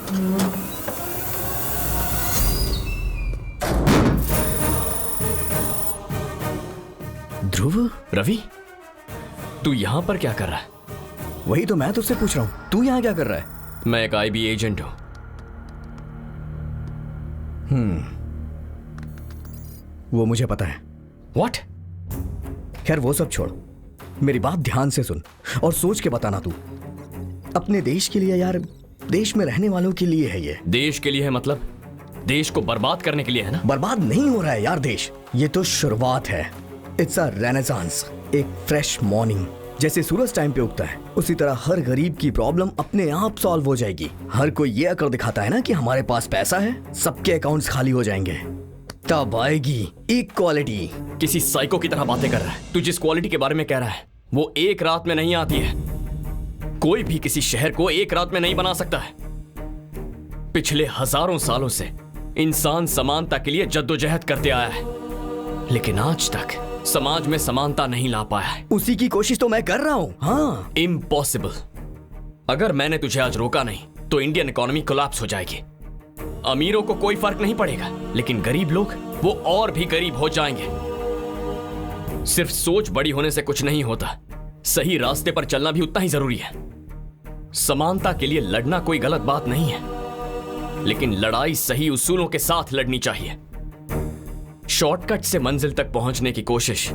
ध्रुव, रवि, तू यहां पर क्या कर रहा है? वही तो मैं तुझसे पूछ रहा हूं, तू यहां क्या कर रहा है? मैं एक आईबी एजेंट हूं। वो मुझे पता है। व्हाट? खैर वो सब छोड़, मेरी बात ध्यान से सुन और सोच के बताना। तू अपने देश के लिए यार, देश में रहने वालों के लिए है ये। देश के लिए है मतलब देश को बर्बाद करने के लिए है ना? बर्बाद नहीं हो रहा है यार देश, ये तो शुरुआत है। इट्स अ रेनेसांस, एक फ्रेश मॉर्निंग। जैसे सूरज टाइम पे उगता है उसी तरह हर गरीब की प्रॉब्लम अपने आप सॉल्व हो जाएगी। हर कोई ये अकड़ दिखाता है ना कि हमारे पास पैसा है, सबके अकाउंट्स खाली हो जाएंगे, तब आएगी इक्वालिटी। किसी साइको की तरह बातें कर रहा है। तू जिस क्वालिटी के बारे में कह रहा है वो एक रात में नहीं आती है। कोई भी किसी शहर को एक रात में नहीं बना सकता है। पिछले हजारों सालों से इंसान समानता के लिए जद्दोजहद करते आया है, लेकिन आज तक समाज में समानता नहीं ला पाया है। उसी की कोशिश तो मैं कर रहा हूं। हाँ, इम्पॉसिबल। अगर मैंने तुझे आज रोका नहीं तो इंडियन इकोनॉमी कोलैप्स हो जाएगी। अमीरों को कोई फर्क नहीं पड़ेगा, लेकिन गरीब लोग वो और भी गरीब हो जाएंगे। सिर्फ सोच बड़ी होने से कुछ नहीं होता, सही रास्ते पर चलना भी उतना ही जरूरी है। समानता के लिए लड़ना कोई गलत बात नहीं है, लेकिन लड़ाई सही उसूलों के साथ लड़नी चाहिए। शॉर्टकट से मंजिल तक पहुंचने की कोशिश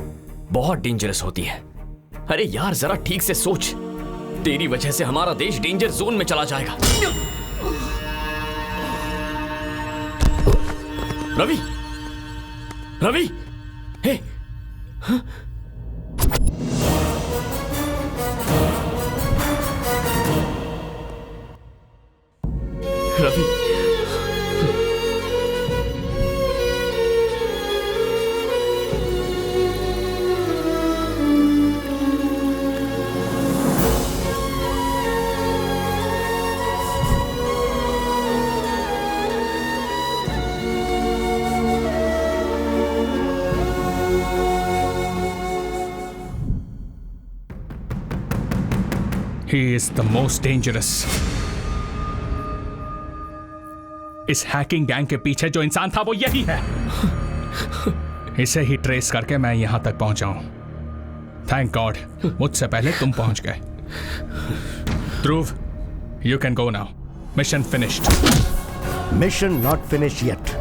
बहुत डेंजरस होती है। अरे यार जरा ठीक से सोच, तेरी वजह से हमारा देश डेंजर जोन में चला जाएगा। रवि, रवि, हे, हाँ? Ravi, He is the most dangerous. इस हैकिंग गैंग के पीछे जो इंसान था वो यही है। इसे ही ट्रेस करके मैं यहां तक पहुंचा हूं। थैंक गॉड मुझसे पहले तुम पहुंच गए। ध्रुव, you can go now. Mission finished. Mission not finished yet.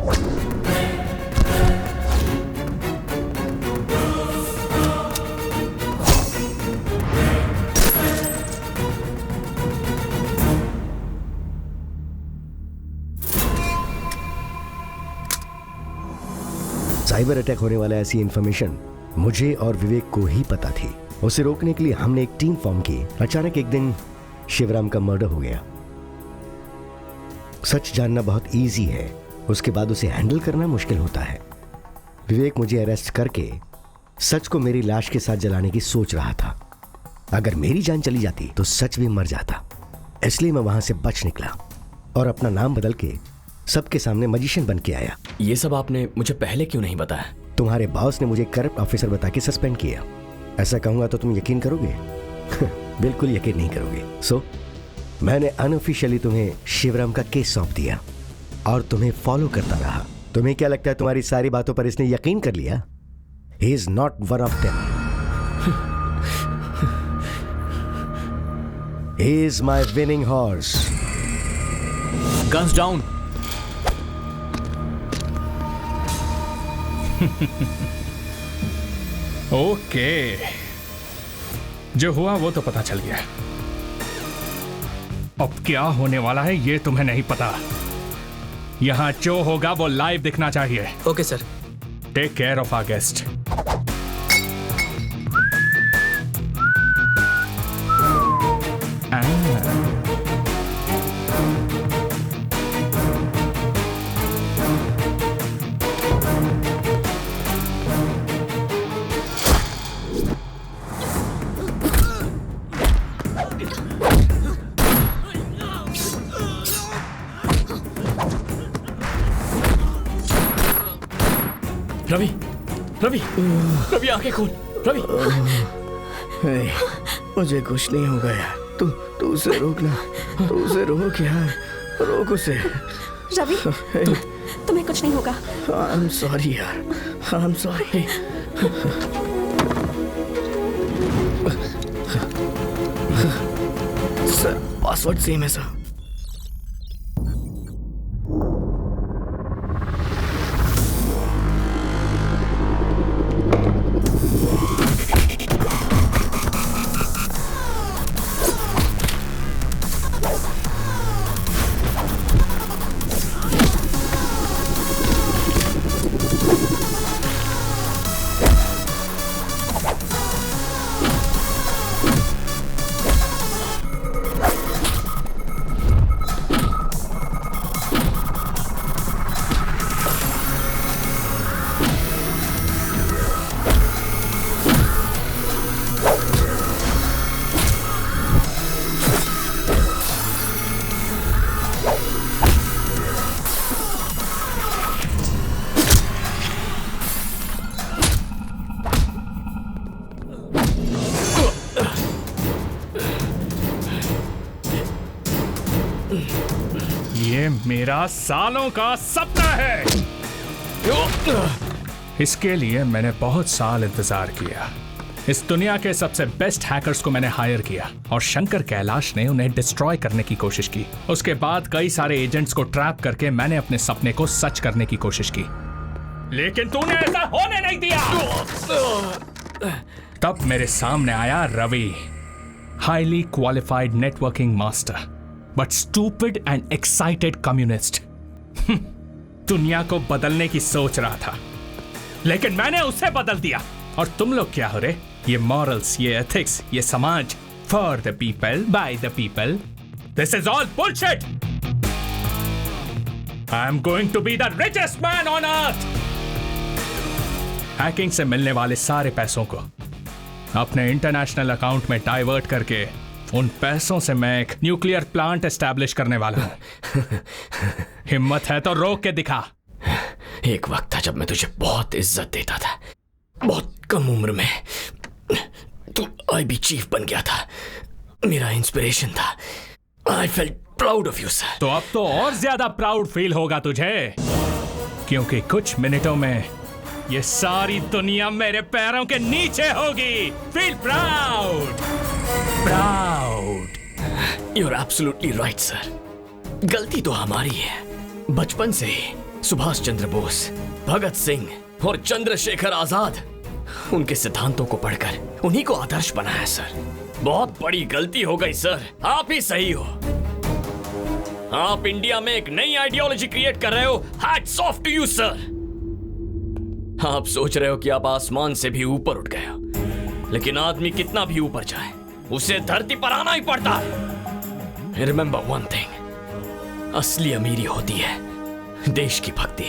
Cyber attack होने वाला ऐसी इंफॉर्मेशन मुझे और विवेक को ही पता थी। उसे रोकने के लिए हमने एक टीम फॉर्म की। अचानक एक दिन शिवराम का मर्डर हो गया। सच जानना बहुत इजी है, उसके बाद उसे हैंडल करना मुश्किल होता है। विवेक मुझे अरेस्ट करके सच को मेरी लाश के साथ जलाने की सोच रहा था। अगर मेरी जान चली जाती तो सच भी मर जाता, इसलिए मैं वहां से बच निकला और अपना नाम बदल के सबके सामने मैजिशियन बन के आया। ये सब आपने मुझे पहले क्यों नहीं बताया? तुम्हारे बॉस ने मुझे करप्ट ऑफिसर बता के सस्पेंड किया। ऐसा कहूंगा तो तुम यकीन करोगे? बिल्कुल यकीन नहीं करोगे। सो मैंने अनऑफिशियली तुम्हें शिवराम का केस सौंप दिया और तुम्हें फॉलो करता रहा। तुम्हें क्या लगता है तुम्हारी सारी बातों पर इसने यकीन कर लिया? He is not one of them. He is my winning horse. Guns down. Okay, जो हुआ वो तो पता चल गया। अब क्या होने वाला है ये तुम्हें नहीं पता। यहां जो होगा वो लाइव दिखना चाहिए। Okay sir. Take care of our guest. Ravi, Ravi, Ravi आंखें खोल। रवि, मुझे कुछ नहीं होगा यार। तू उसे रोकना, तू उसे रोक यार। रोक उसे। रवि, तुम्हें कुछ नहीं होगा। आई एम सॉरी यार, I am sorry. Sir password same है सर। ये मेरा सालों का सपना है। इसके लिए मैंने बहुत साल इंतजार किया। इस दुनिया के सबसे बेस्ट हैकर्स को मैंने हायर किया और शंकर कैलाश ने उन्हें डिस्ट्रॉय करने की कोशिश की। उसके बाद कई सारे एजेंट्स को ट्रैप करके मैंने अपने सपने को सच करने की कोशिश की, लेकिन तूने ऐसा होने नहीं दिया। तब मेरे सामने आया Ravi, highly qualified networking master but stupid and excited communist. दुनिया को बदलने की सोच रहा था, लेकिन मैंने उसे बदल दिया। और तुम लोग क्या हो रहे? ये मॉरल्स, ये एथिक्स, ये समाज, for the people by the people, this is all bullshit. I am going to be the richest man on earth. Hacking से मिलने वाले सारे पैसों को अपने इंटरनेशनल अकाउंट में डाइवर्ट करके उन पैसों से मैं एक न्यूक्लियर प्लांट एस्टैब्लिश करने वाला हूं। हिम्मत है तो रोक के दिखा। एक वक्त था जब मैं तुझे बहुत इज्जत देता था, बहुत कम उम्र में तू आईबी चीफ बन गया था, मेरा इंस्पिरेशन था। I felt proud of you sir. तो अब तो और ज्यादा प्राउड फील होगा तुझे, क्योंकि कुछ मिनटों में ये सारी दुनिया मेरे पैरों के नीचे होगी। Feel proud, proud. You are absolutely right sir. गलती तो हमारी है। बचपन से ही सुभाष चंद्र बोस, भगत सिंह और चंद्रशेखर आजाद, उनके सिद्धांतों को पढ़कर उन्हीं को आदर्श बनाया सर। बहुत बड़ी गलती हो गई सर। आप ही सही हो। आप इंडिया में एक नई आइडियोलॉजी क्रिएट कर रहे हो। Hats off to you sir. आप सोच रहे हो कि आप आसमान से भी ऊपर उठ गए हो, लेकिन आदमी कितना भी ऊपर जाए उसे धरती पर आना ही पड़ता है। रिमेंबर वन थिंग, असली अमीरी होती है देश की भक्ति।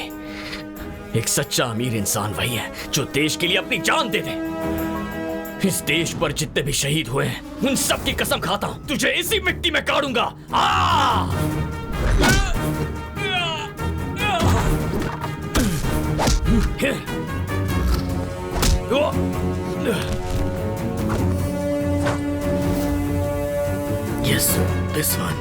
एक सच्चा अमीर इंसान वही है जो देश के लिए अपनी जान दे दे। इस देश पर जितने भी शहीद हुए हैं उन सब की कसम खाता हूं, तुझे इसी मिट्टी में गाड़ूंगा। Yes, this one.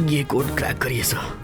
ये कोड क्रैक करिए सर।